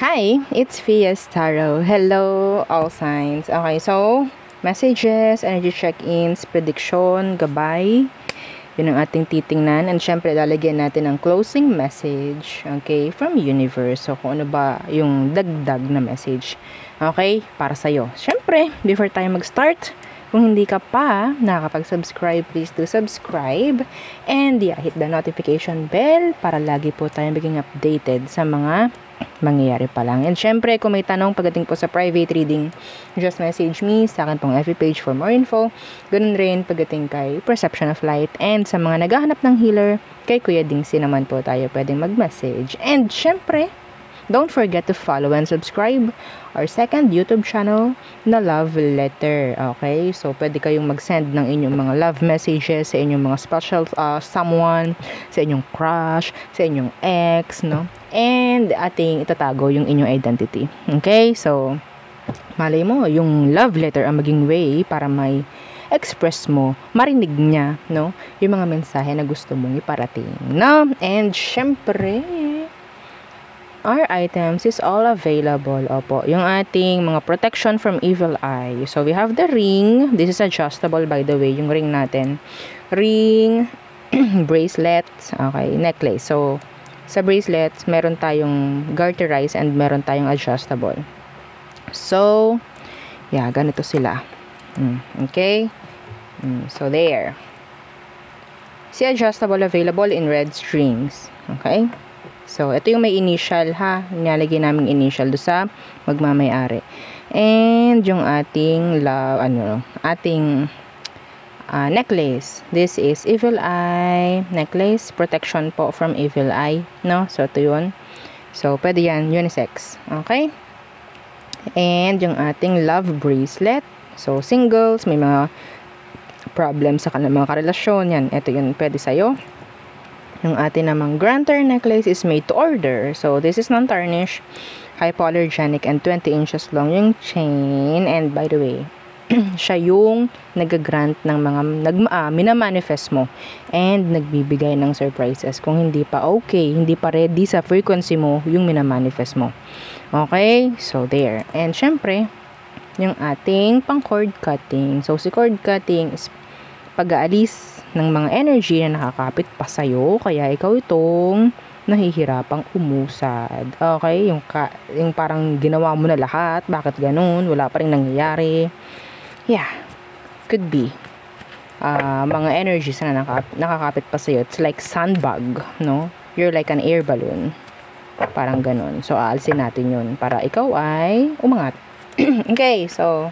Hi, it's Fias Tarot. Hello, all signs. Okay, so, messages, energy check-ins, prediction, gabay. Yun ang ating titingnan. And syempre, lalagyan natin ang closing message, okay, from universe. So, kung ano ba yung dagdag na message, okay, para sa'yo. Syempre, before tayo mag-start, kung hindi ka pa nakakapag-subscribe, please do subscribe. And yeah, hit the notification bell para lagi po tayo maging updated sa mga mangyayari pa lang. And syempre, kung may tanong pagdating po sa private reading, just message me sa akin pong FB page for more info. Ganun rin pagdating kay Perception of Light. And sa mga naghahanap ng healer, kay Kuya Dingsi naman po tayo pwedeng mag-message. And syempre, don't forget to follow and subscribe our second YouTube channel na Love Letter. Okay? So, pwede kayong mag-send ng inyong mga love messages sa inyong mga special someone, sa inyong crush, sa inyong ex, no? And ating itatago yung inyong identity. Okay? So, malay mo, yung love letter ang maging way para may express mo, marinig niya, no? Yung mga mensahe na gusto mong iparating, no? And syempre, our items is all available. Opo, yung ating mga protection from evil eye. So, we have the ring. This is adjustable, by the way, yung ring natin. Ring, bracelet, okay, necklace. So, sa bracelet, meron tayong garterize and meron tayong adjustable. So, yeah, ganito sila. Okay? So, there. Si adjustable available in red strings. Okay? So, ito yung may initial ha. Nilalagay namin initial do sa magmamayari. And yung ating necklace. This is evil eye necklace. Protection po from evil eye. No? So, ito yun. So, pwede yan. Unisex. Okay? And yung ating love bracelet. So, singles. May mga problems sa mga karelasyon. Yan. Ito yun. Pwede sa'yo. Yung ating namang granter necklace is made to order. So, this is non-tarnish, hypoallergenic, and 20 inches long yung chain. And by the way, siya yung nag-grant ng mga minamanifest mo and nagbibigay ng surprises. Kung hindi pa okay, hindi pa ready sa frequency mo, yung minamanifest mo. Okay? So, there. And syempre, yung ating pang cord cutting. So, si cord cutting is pag-aalis ng mga energy na nakakapit pa sa'yo, kaya ikaw itong nahihirapang umusad. Okay? Yung parang ginawa mo na lahat, bakit ganun? Wala pa rin nangyayari. Yeah. Could be. Mga energies na nakakapit pa sa'yo. It's like sandbag, no? You're like an air balloon. Parang ganun. So, aalsin natin yun para ikaw ay umangat. Okay, so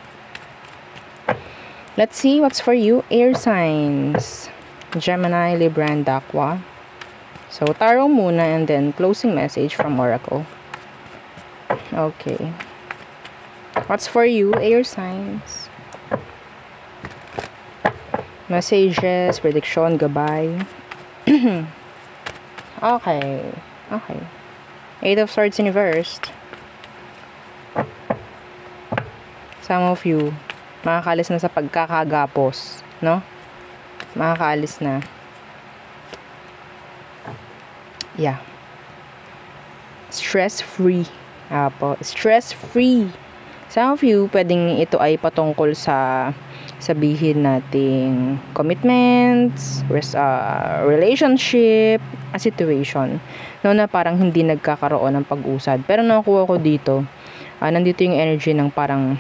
let's see what's for you. Air signs. Gemini, Libra, and Aqua. So, tarot muna and then closing message from Oracle. Okay. What's for you, air signs? Messages, prediction, gabay. Okay. Okay. Eight of Swords reversed. Some of you, makakalis na sa pagkakagapos, no? Makakaalis na. Yeah. Stress-free. Apo. Stress-free. Some of you, pwedeng ito ay patungkol sa sabihin nating commitments, relationship, a situation. No, na parang hindi nagkakaroon ng pag-usad. Pero nakuha ko dito, nandito yung energy ng parang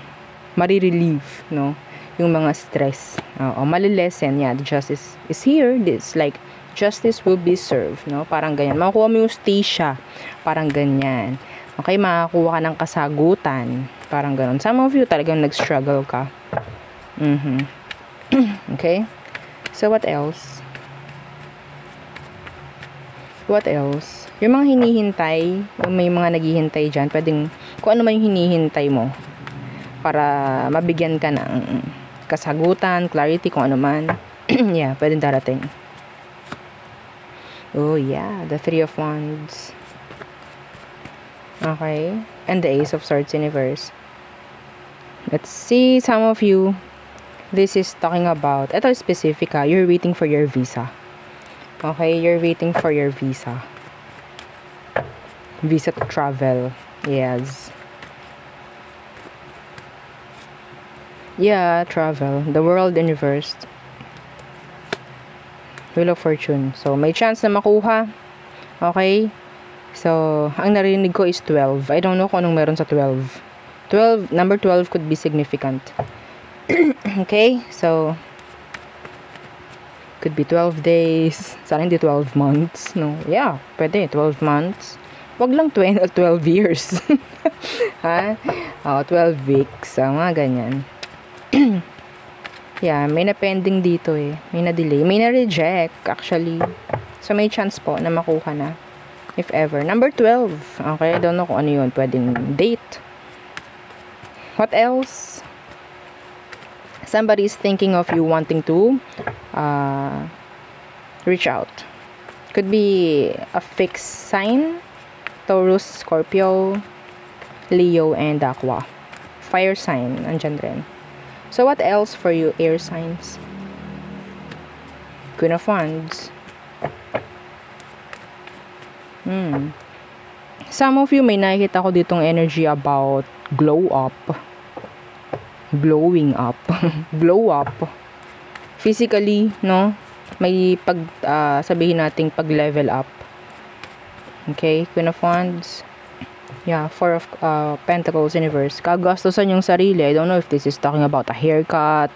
marirelieve, no? Yung mga stress. Malilesen. Yeah, the justice is here. This, like, justice will be served, no? Parang ganyan. Makukuha mo yung stisya. Parang ganyan. Okay, makakuha ka ng kasagutan. Parang ganun. Some of you talagang nag-struggle ka. Okay? So, what else? What else? Yung mga hinihintay, may mga naghihintay dyan, pwedeng, kung ano man yung hinihintay mo, para mabigyan ka ng kasagutan, clarity, kung ano man. Yeah, pwedeng darating. Oh, yeah. The Three of Wands. Okay. And the Ace of Swords in reverse. Let's see, some of you, this is talking about, ito specific ha, you're waiting for your visa. Okay, you're waiting for your visa. Visa to travel. Yes. Yeah, travel. The world, universe. Wheel of Fortune. So, may chance na makuha. Okay? So, ang narinig ko is 12. I don't know kung anong meron sa 12. Number 12 could be significant. Okay? So, could be 12 days. Sana hindi 12 months. No? Yeah, pwede. 12 months. Wag lang 12 years. Ha? 12 weeks. Mga ganyan. Yeah, may na-pending dito eh. May na-delay. May na-reject, actually. So, may chance po na makuha na. If ever. Number 12. Okay, I don't know kung ano yun. Pwedeng date. What else? Somebody is thinking of you wanting to reach out. Could be a fixed sign. Taurus, Scorpio, Leo, and Aqua. Fire sign. Andyan rin. So, what else for you, air signs? Queen of Wands. Some of you may nakikita ko ditong energy about glow up. Glowing up. Glow up. Physically, no? May sabihin nating pag-level up. Okay, Queen of Wands. Yeah, Four of Pentacles, universe. Kagastusan yung sarili. I don't know if this is talking about a haircut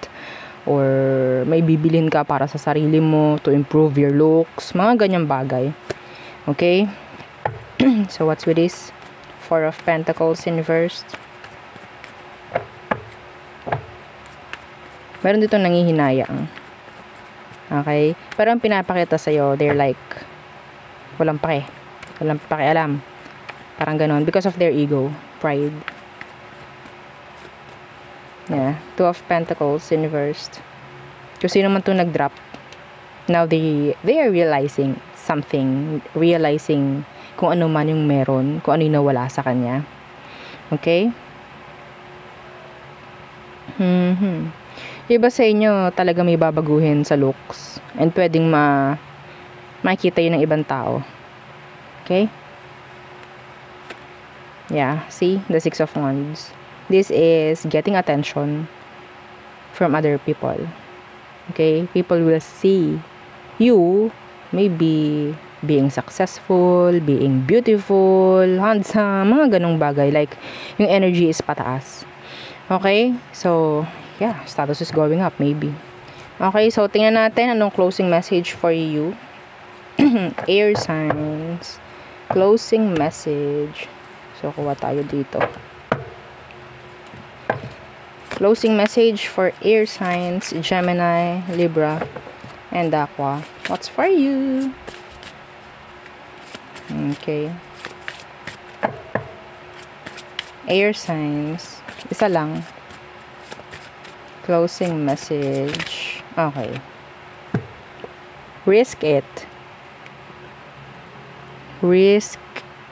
or may bibilhin ka para sa sarili mo to improve your looks. Mga ganyang bagay. Okay? So, what's with this? Four of Pentacles, universe. Meron dito nangihinayang. Okay? Pero ang pinapakita sa'yo, they're like, walang pakialam. Parang ganon. Because of their ego. Pride. Yeah. Two of Pentacles, universe. Kung sino man itong nag-drop. Now, they are realizing something. Realizing kung ano man yung meron. Kung ano yung nawala sa kanya. Okay? Iba sa inyo, talaga may babaguhin sa looks. And pwedeng makita yun ng ibang tao. Okay? Yeah, see? The Six of Wands. This is getting attention from other people. Okay? People will see you maybe being successful, being beautiful, handsome, mga ganong bagay. Like, yung energy is pataas. Okay? So, yeah, status is going up maybe. Okay, so tingnan natin anong closing message for you. Air signs. Closing message. So, kuha tayo dito. Closing message for air signs, Gemini, Libra, and Aqua. What's for you? Okay. Air signs. Isa lang. Closing message. Okay. Risk it. Risk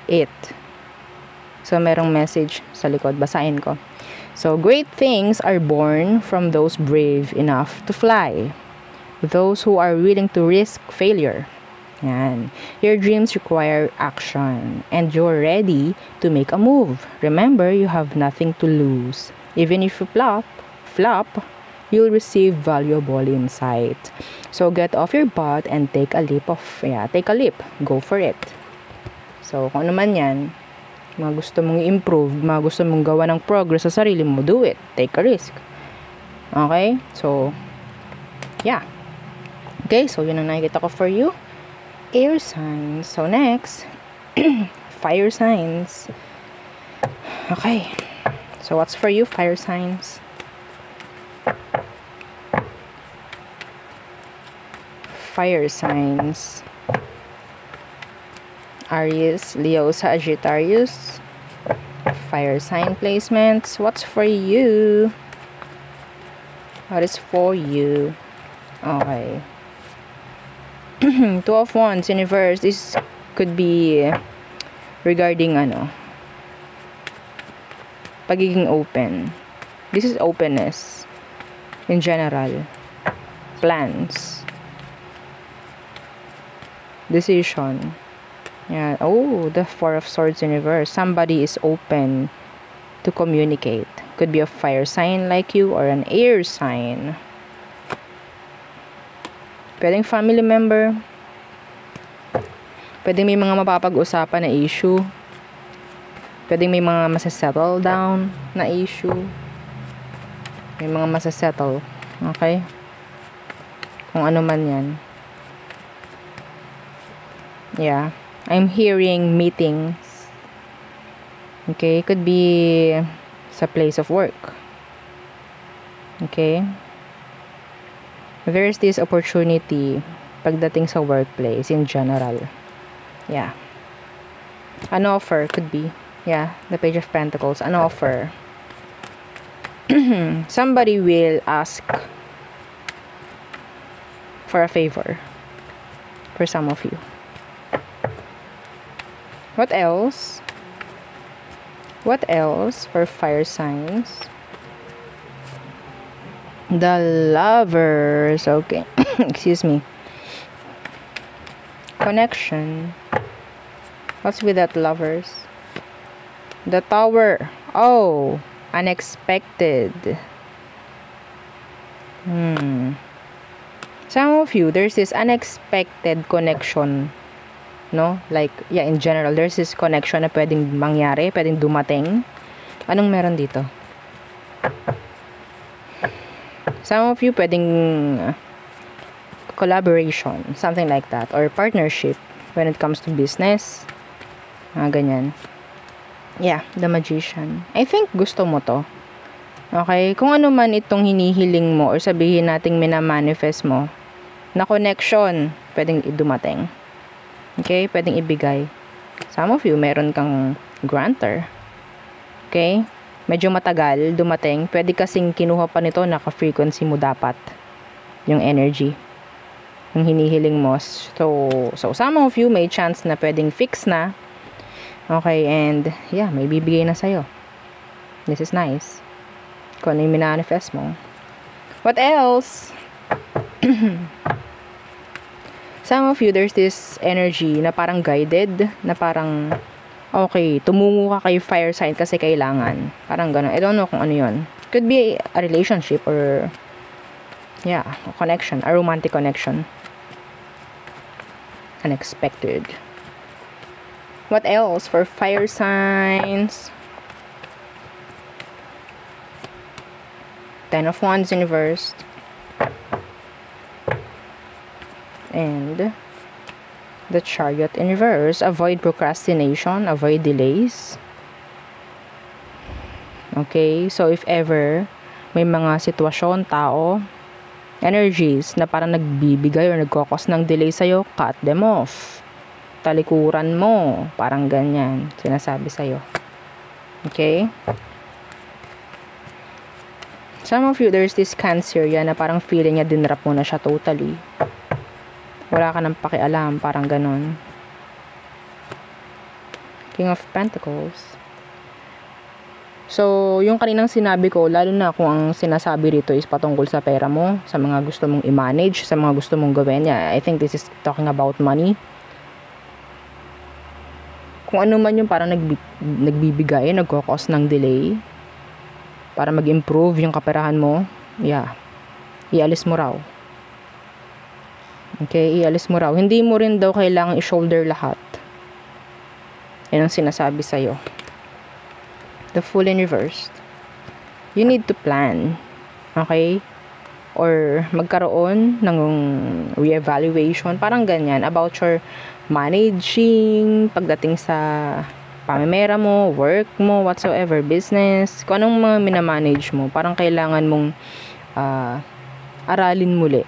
it. So, merong message sa likod. Basahin ko. So, great things are born from those brave enough to fly. Those who are willing to risk failure. Yan. Your dreams require action. And you're ready to make a move. Remember, you have nothing to lose. Even if you flop, you'll receive valuable insight. So, get off your butt and take a leap. Go for it. So, kung ano man yan, mga gusto mong i-improve, mga gusto mong gawa ng progress sa sarili mo, do it. Take a risk. Okay? So, yeah. Okay, so yun ang nakikita ko for you. Air signs. So, next, fire signs. Okay. So, what's for you, fire signs? Fire signs. Aries, Leo, Sagittarius. Fire sign placements. What's for you? What is for you? Okay. Two of Wands, universe. This could be regarding pagiging open. This is openness in general. Plans. Decision. Yeah. Oh, the Four of Swords in reverse. Somebody is open to communicate. Could be a fire sign like you or an air sign. Pwedeng family member. Pwedeng may mga mapapag-usapan na issue. Pwedeng may mga masasettle down na issue. May mga masasettle. Okay? Kung ano man yan. Yeah. I'm hearing meetings. Okay? Could be sa place of work. Okay? There's this opportunity pagdating sa workplace in general. Yeah. An offer could be. Yeah. The Page of Pentacles. An offer. Somebody will ask for a favor for some of you. What else? What else for fire signs? The Lovers. Okay. Excuse me. Connection. What's with that Lovers? The Tower. Oh, unexpected. Some of you, there's this unexpected connection. No? Like, yeah, in general, there's this connection na pwedeng mangyari, pwedeng dumating. Anong meron dito? Some of you, pwedeng collaboration, something like that, or partnership when it comes to business. Ganyan. Yeah, the Magician. I think gusto mo to. Okay? Kung ano man itong hinihiling mo or sabihin nating minamanifest mo, na connection, pwedeng dumating. Okay? Pwedeng ibigay. Some of you, meron kang grantor. Okay? Medyo matagal, dumating. Pwede kasing kinuha pa nito, naka-frequency mo dapat. Yung energy. Yung hinihiling mo. So some of you, may chance na pwedeng fix na. Okay, and yeah, may bibigay na sa'yo. This is nice. Kung ano yung minanifest mo. What else? Some of you, there's this energy na parang guided, na parang, okay, tumungo ka kay fire sign kasi kailangan. Parang gano'n. I don't know kung ano yun. Could be a relationship or, yeah, a connection, a romantic connection. Unexpected. What else for fire signs? Ten of Wands in reverse. And the Chariot in reverse. Avoid procrastination. Avoid delays. Okay, so if ever may mga sitwasyon, tao, energies na parang nagbibigay or nagkakos ng delay sa'yo, cut them off. Talikuran mo. Parang ganyan. Sinasabi sa'yo. Okay? Some of you, there's this Cancer yan na parang feeling niya dinrap mo na siya totally. Wala ka nang pakialam. Parang ganon. King of Pentacles. So, yung kaninang sinabi ko, lalo na kung ang sinasabi rito is patungkol sa pera mo, sa mga gusto mong i-manage, sa mga gusto mong gawin. Yeah, I think this is talking about money. Kung ano man yung parang nagbibigay, nagkakos ng delay para mag-improve yung kaperahan mo, yeah, ialis mo raw. Okay, ialis mo raw. Hindi mo rin daw kailangang i-shoulder lahat. Yan ang sinasabi sa'yo. The Fool in reverse. You need to plan. Okay? Or magkaroon ng re-evaluation, parang ganyan, about your managing, pagdating sa pamimera mo, work mo, whatsoever, business, kung anong mga minamanage mo, parang kailangan mong aralin muli,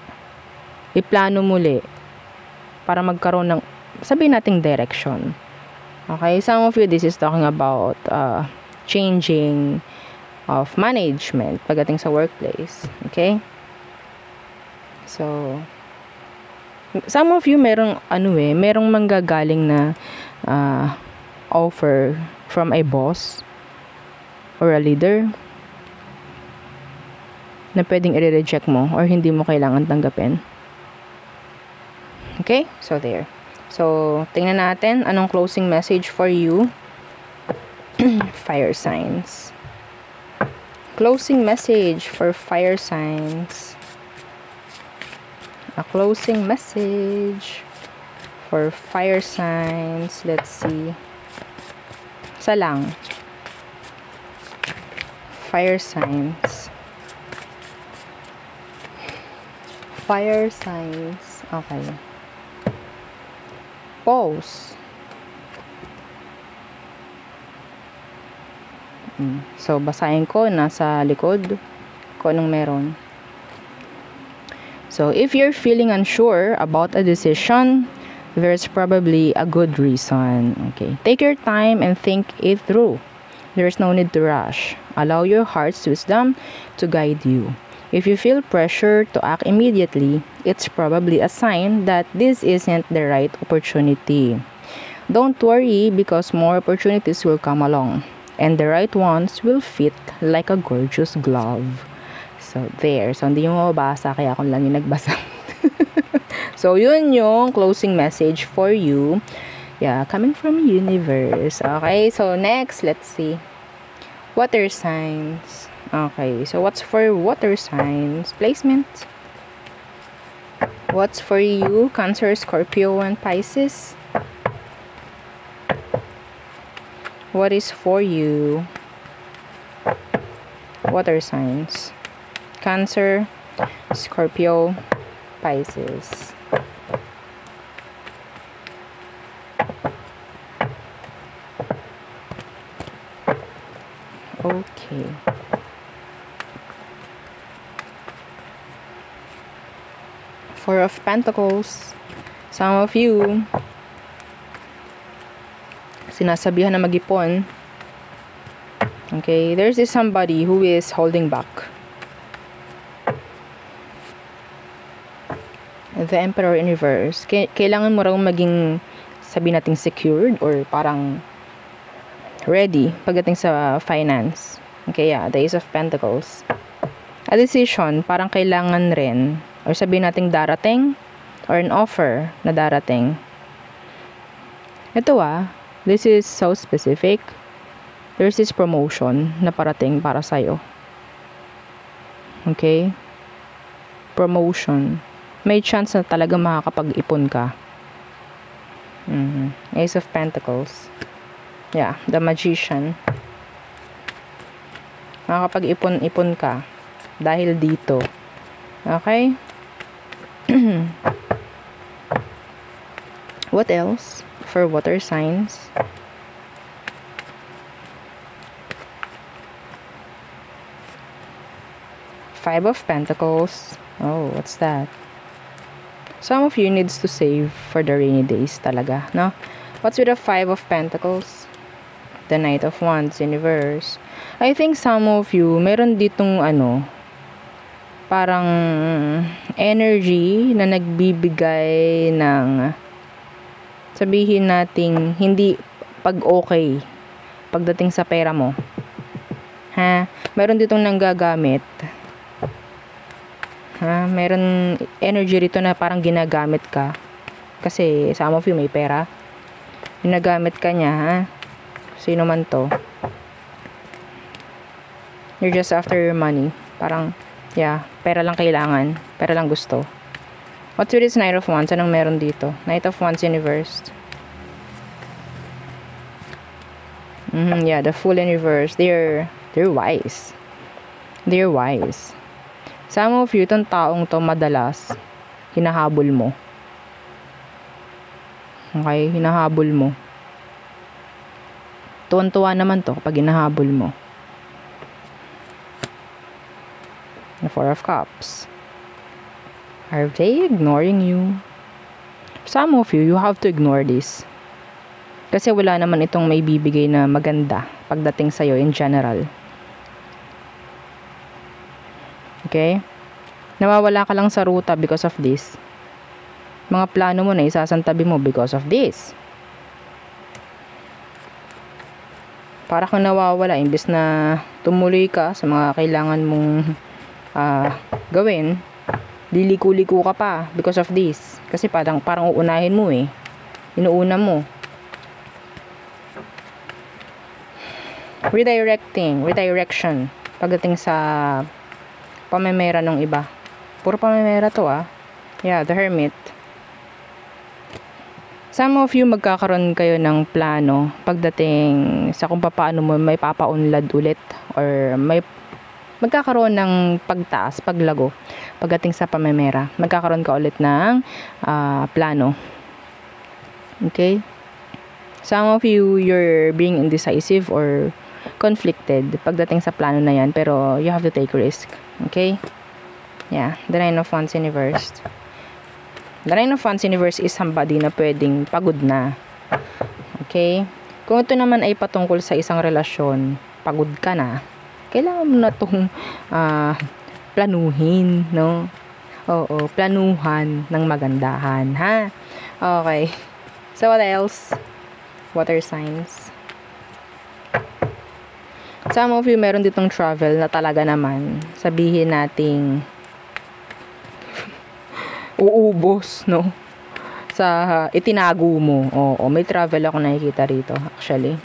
iplano muli, para magkaroon ng, sabihin nating direction. Okay? Some of you, this is talking about changing of management pagdating sa workplace. Okay? So, some of you merong merong manggagaling na offer from a boss or a leader na pwedeng i-reject mo or hindi mo kailangan tanggapin. Okay? So there. So, tingnan natin anong closing message for you. Fire signs. Closing message for fire signs. A closing message for fire signs. Let's see. Isa lang. Fire signs. Fire signs. Okay. Pause. So, basahin ko. Nasa likod. Kung anong meron. So, if you're feeling unsure about a decision, there's probably a good reason. Okay. Take your time and think it through. There's no need to rush. Allow your heart's wisdom to guide you. If you feel pressure to act immediately, it's probably a sign that this isn't the right opportunity. Don't worry because more opportunities will come along. And the right ones will fit like a gorgeous glove. So, there. So, hindi mo mabasa, kaya ako lang yung nagbasa. So, yun yung closing message for you. Yeah, coming from universe. Okay, so next, let's see. Water signs. Okay, so what's for water signs? Placement. What's for you? Cancer, Scorpio, and Pisces. What is for you? Water signs. Cancer, Scorpio, Pisces. Okay. Four of Pentacles. Some of you sinasabihan na mag-ipon. Okay, there's this somebody who is holding back. The Emperor in reverse. Kailangan mo raw maging, sabi nating secured or parang ready pagdating sa finance. Okay, yeah, the Ace of Pentacles. A decision, parang kailangan rin, or sabi nating darating, or an offer na darating. Ito this is so specific. There's this promotion na parating para sa'yo. Okay? Promotion. May chance na talaga makakapag-ipon ka. Ace of Pentacles. Yeah, the Magician. Makakapag-ipon-ipon ka dahil dito. Okay? What else for water signs? Five of Pentacles. Oh, what's that? Some of you needs to save for the rainy days talaga, no? What's with the Five of Pentacles? The Knight of Wands in reverse. I think some of you, meron ditong parang energy na nagbibigay ng, sabihin nating, hindi pag-okay pagdating sa pera mo. Meron ditong nanggagamit. Meron energy rito na parang ginagamit ka. Kasi some of you may pera. Ginagamit ka niya, Sino man to. You're just after your money. Parang, yeah, pera lang kailangan. Pera lang gusto. What's with this Knight of Wands? Anong meron dito? Knight of Wands in reverse. Yeah, the Fool in reverse. They're wise. They're wise. Some of you, itong taong to madalas, hinahabol mo. Okay, hinahabol mo. Tuwan-tuwa naman to kapag hinahabol mo. The Four of Cups. Are they ignoring you? Some of you, you have to ignore this. Kasi wala naman itong may bibigay na maganda pagdating sa'yo in general. Okay? Nawawala ka lang sa ruta because of this. Mga plano mo na isasantabi mo because of this. Para kang nawawala imbes na tumuloy ka sa mga kailangan mong gawin, liliko-liko ka pa because of this. Kasi parang uunahin mo Inuuna mo. Redirection. Pagdating sa pamemera ng iba. Puro pamemera to Yeah, the Hermit. Some of you magkakaroon kayo ng plano pagdating sa kung paano mo may papaunlad ulit or may magkakaroon ng pagtaas, paglago pagdating sa pamemera. Magkakaroon ka ulit ng plano. Okay? Some of you, you're being indecisive or conflicted pagdating sa plano na yan, pero you have to take risk. Okay? Yeah, the Nine of Wands in reverse. The Nine of Wands in reverse is somebody na pwedeng pagod na. Okay? Kung ito naman ay patungkol sa isang relasyon, pagod ka na, kailangan mo na itong planuhin, no? Oo, planuhan ng magandahan, ha? Okay. So, what else? Water signs. Some of you, meron ditong travel na talaga naman. Sabihin nating uubos, no? Sa itinago mo. Oo, may travel ako nakikita rito, actually.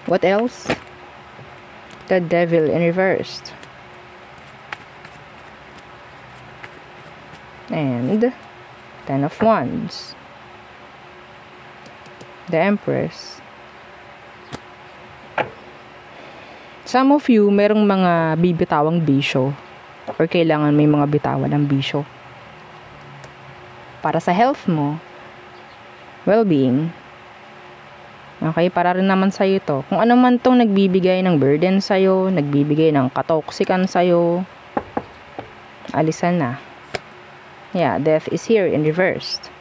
What else? The Devil in reverse. And Ten of Wands. The Empress. Some of you, merong mga bibitawang bisyo or kailangan may mga bitawan ng bisyo para sa health mo, well-being. Okay, para rin naman sa'yo ito. Kung ano man tong nagbibigay ng burden sa'yo, nagbibigay ng katoksikan sa'yo, alisan na. Yeah, death is here in reversed.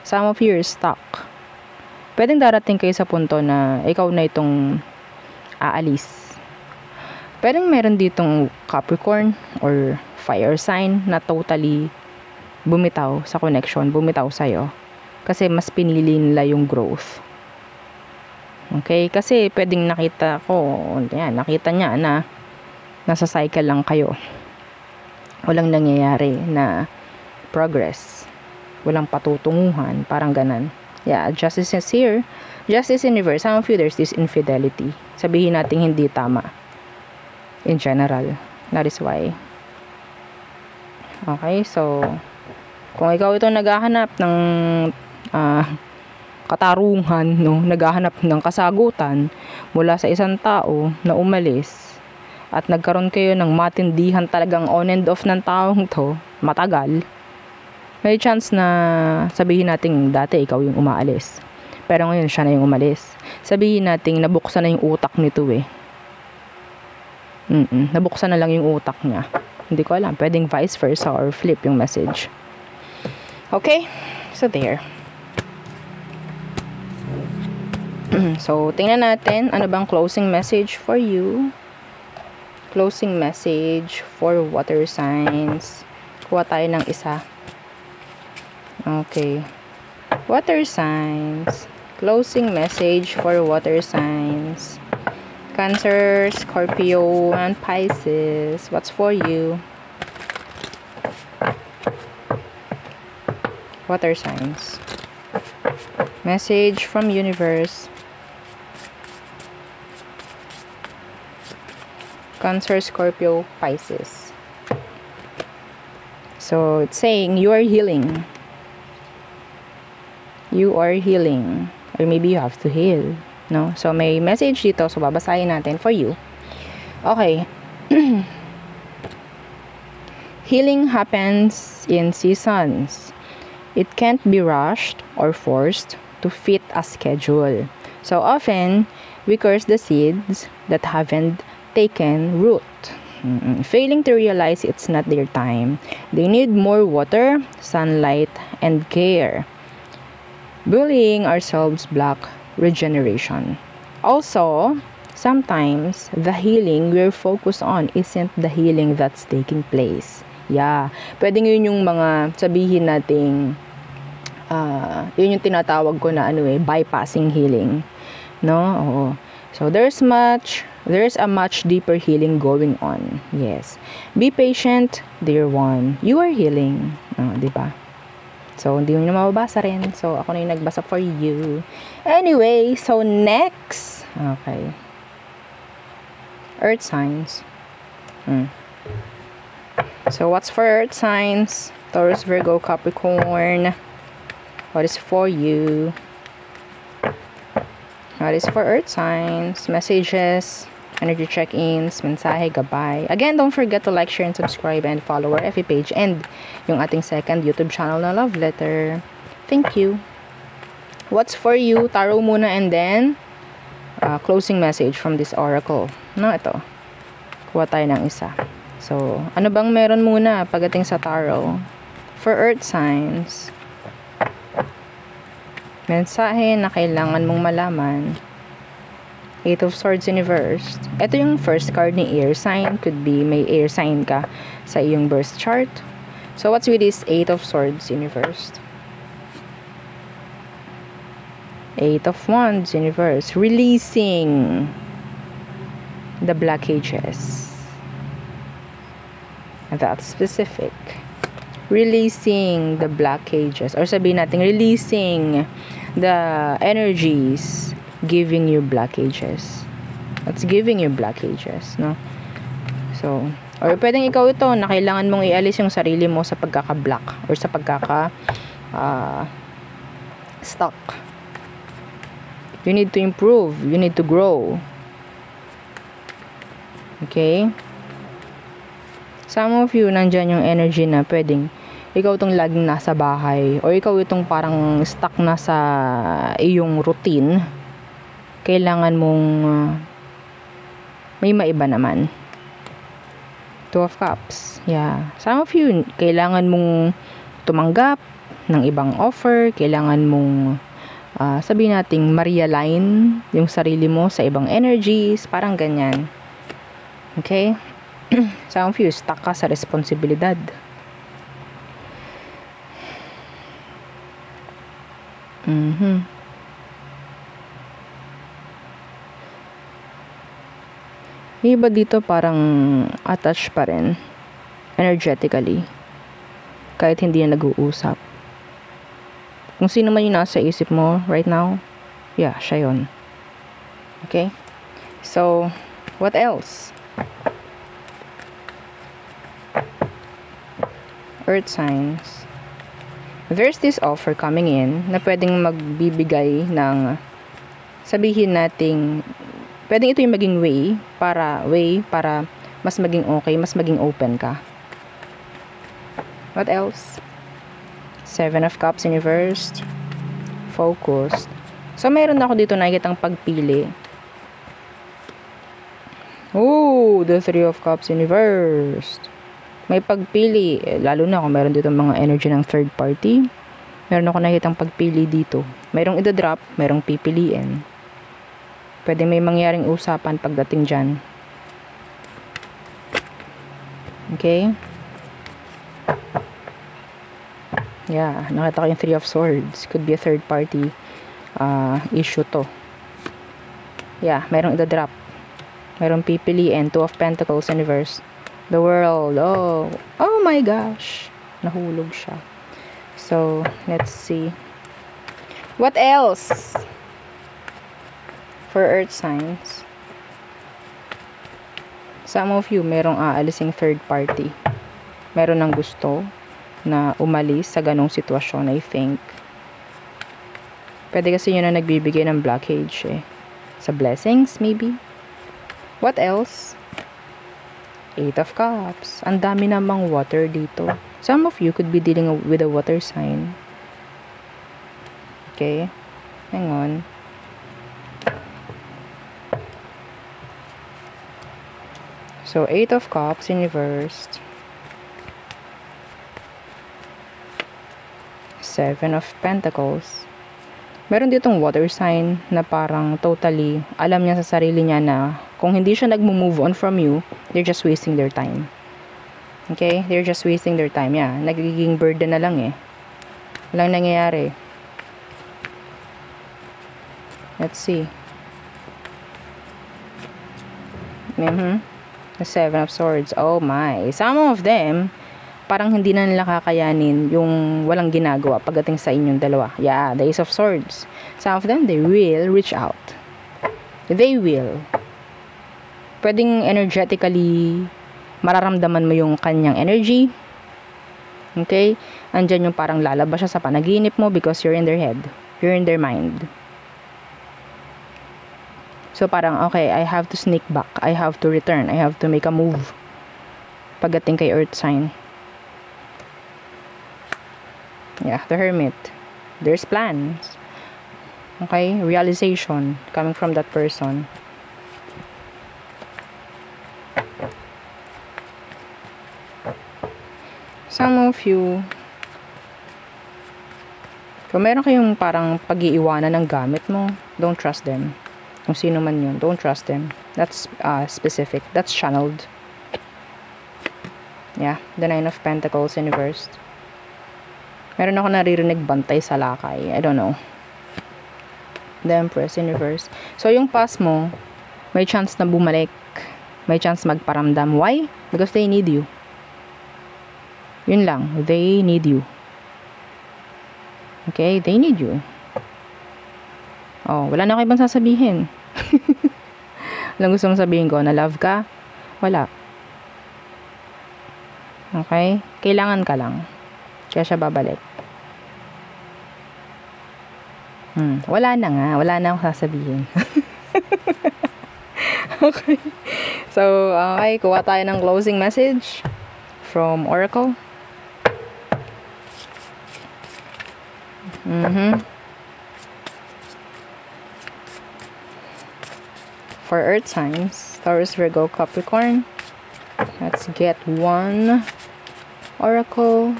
Some of you are stuck. Pwedeng darating kayo sa punto na ikaw na itong aalis. Pwedeng meron ditong Capricorn or fire sign na totally bumitaw sa connection, bumitaw sa'yo. Kasi mas pinili nila yung growth. Okay? Kasi pwedeng nakita niya na nasa cycle lang kayo. Walang nangyayari na progress. Walang patutunguhan. Parang ganan. Yeah, justice is here. Justice in reverse. Some of you, there's this infidelity. Sabihin natin hindi tama. In general. That is why. Okay, so kung ikaw ito naghahanap ng katarungan, no, naghahanap ng kasagutan mula sa isang tao na umalis at nagkaroon kayo ng matindihan talagang on and off ng taong to, matagal, may chance na sabihin natin dati ikaw yung umaalis. Pero ngayon siya na yung umalis. Sabihin natin nabuksan na yung utak nito Nabuksan na lang yung utak niya. Hindi ko alam. Pwedeng vice versa or flip yung message. Okay? So, there. So, tingnan natin ano bang closing message for you. Closing message for water signs. Kuha tayo ng isa. Okay. Water signs. Closing message for water signs. Cancer, Scorpio, and Pisces. What's for you? Water signs. Message from universe. Cancer, Scorpio, Pisces. So, it's saying you are healing. You are healing. Or maybe you have to heal. No? So, may message dito. So, babasahin natin for you. Okay. Healing happens in seasons. It can't be rushed or forced to fit a schedule. So, often, we curse the seeds that haven't taken root. Failing to realize it's not their time. They need more water, sunlight, and care. Bullying ourselves blocks regeneration. Also, sometimes the healing we're focused on isn't the healing that's taking place. Yeah. Pwedeng yun yung mga sabihin nating yun yung tinatawag ko na bypassing healing. No? Oo. So, there's a much deeper healing going on. Yes. Be patient, dear one. You are healing. Diba? So, hindi mo na mababasa rin. So, ako na yung nagbasa for you. Anyway, so next. Okay. Earth signs. So, what's for Earth signs? Taurus, Virgo, Capricorn. What is for you? What is for Earth signs? Messages, energy check-ins, mensahe, gabay. Again, don't forget to like, share, and subscribe, and follow our FB page and yung ating second YouTube channel na Love Letter. Thank you. What's for you? Tarot muna and then closing message from this oracle. No, ito. Kuha tayo ng isa. So, ano bang meron muna pagdating sa tarot? For Earth signs, mensahe na kailangan mong malaman. Eight of Swords Universe. Ito yung first card ni air sign. Could be may air sign ka sa iyong birth chart. So, what's with this Eight of Swords Universe? Eight of Wands Universe. Releasing the blockages. That's specific. Releasing the blockages. Or sabihin natin, releasing the energies giving you blockages. That's giving you blockages, no? So, or pwedeng ikaw ito na kailangan mong ialis yung sarili mo sa pagkaka-block or sa stuck. You need to improve. You need to grow. Okay? Some of you, nandyan yung energy na pwedeng ikaw itong laging nasa bahay o ikaw itong parang stuck na sa iyong routine. Kailangan mong may maiba naman. Two of Cups. Yeah. Some of you, kailangan mong tumanggap ng ibang offer. Kailangan mong sabihin nating ma-realign yung sarili mo sa ibang energies. Parang ganyan. Okay? Some of you, stuck ka sa responsibilidad. Iba dito parang attached pa rin energetically kahit hindi na nag-uusap. Kung sino man yung nasa isip mo right now, yeah, siya yun. Okay? So, what else? Earth signs. There's this offer coming in na pwedeng magbibigay ng sabihin nating pwedeng ito yung maging way para mas maging okay, mas maging open ka. What else? Seven of Cups in reversed. Focused. So, meron ako dito nakikitang pagpili. Oh, the Three of Cups in reversed. May pagpili. Lalo na kung meron dito mga energy ng third party. Meron ako nakikitang pagpili dito. Merong idodrop, merong pipiliin. Pwede may mangyaring usapan pagdating dyan. Okay? Yeah, nakita ko yung Three of Swords. Could be a third party issue to. Yeah, merong idodrop. Merong pipiliin. Two of Pentacles in reverse. The World. Oh my gosh. Nahulog siya. So, let's see. What else? For Earth signs. Some of you, merong aalising third party. Meron ng gusto na umalis sa ganong sitwasyon, I think. Pwede kasi yun na nagbibigay ng blockage eh. Sa blessings, maybe. What else? Eight of Cups. Ang dami namang water dito. Some of you could be dealing with a water sign. Okay. Hang on. So, Eight of Cups in reversed. Seven of Pentacles. Meron ditong water sign na parang totally alam niya sa sarili niya na kung hindi siya nag-move on from you, they're just wasting their time. Okay? They're just wasting their time. Yeah. Nagiging burden na lang eh. Walang nangyayari. Let's see. The Seven of Swords. Oh my. Some of them parang hindi na nila kakayanin yung walang ginagawa pagdating sa inyong dalawa. Yeah, the Ace of Swords. Some of them, they will reach out. They will. Pwedeng energetically, mararamdaman mo yung kanyang energy. Okay? Andyan yung parang lalabas siya sa panaginip mo because you're in their head. You're in their mind. So parang, okay, I have to sneak back. I have to return. I have to make a move. Pagdating kay Earth sign. Yeah, the Hermit. There's plans. Okay? Realization coming from that person. Some of you, kung meron kayong parang pag-iiwanan ng gamit mo, don't trust them. Kung sino man yun, don't trust them. That's specific. That's channeled. Yeah, the Nine of Pentacles in reverse. Meron ako naririnig bantay sa lakay. I don't know. The Empress in reverse. So, yung past mo, may chance na bumalik. May chance magparamdam. Why? Because they need you. Yun lang. They need you. Okay? They need you. Oh, wala na ako ibang sasabihin. Walang gusto mong sabihin ko na love ka? Wala. Okay? Kailangan ka lang. Kaya siya babalik. Wala na nga. Wala na akong sasabihin. Okay. So, okay. Kuha tayo ng closing message from Oracle. For Earth signs, Taurus, Virgo, Capricorn. Let's get one Oracle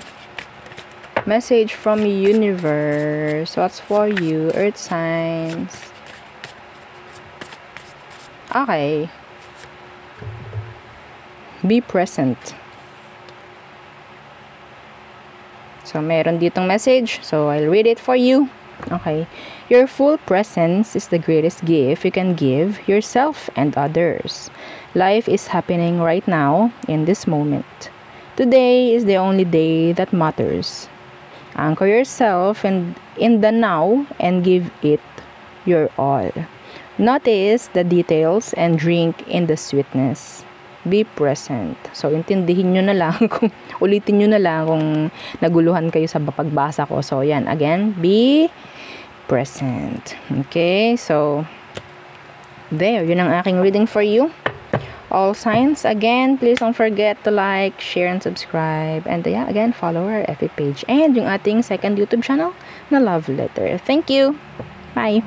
message from universe. What's for you, Earth signs? Okay. Be present. So, meron ditong message. So, I'll read it for you. Okay. Your full presence is the greatest gift you can give yourself and others. Life is happening right now, in this moment. Today is the only day that matters. Anchor yourself in the now and give it your all. Notice the details and drink in the sweetness. Be present. So, intindihin nyo na lang kung, ulitin nyo na lang kung naguluhan kayo sa pagbasa ko. So, yan. Again, be present. Okay? So, there. Yun ang aking reading for you. All signs. Again, please don't forget to like, share, and subscribe. And yeah, again, follow our FB page. And yung ating second YouTube channel na Love Letter. Thank you. Bye.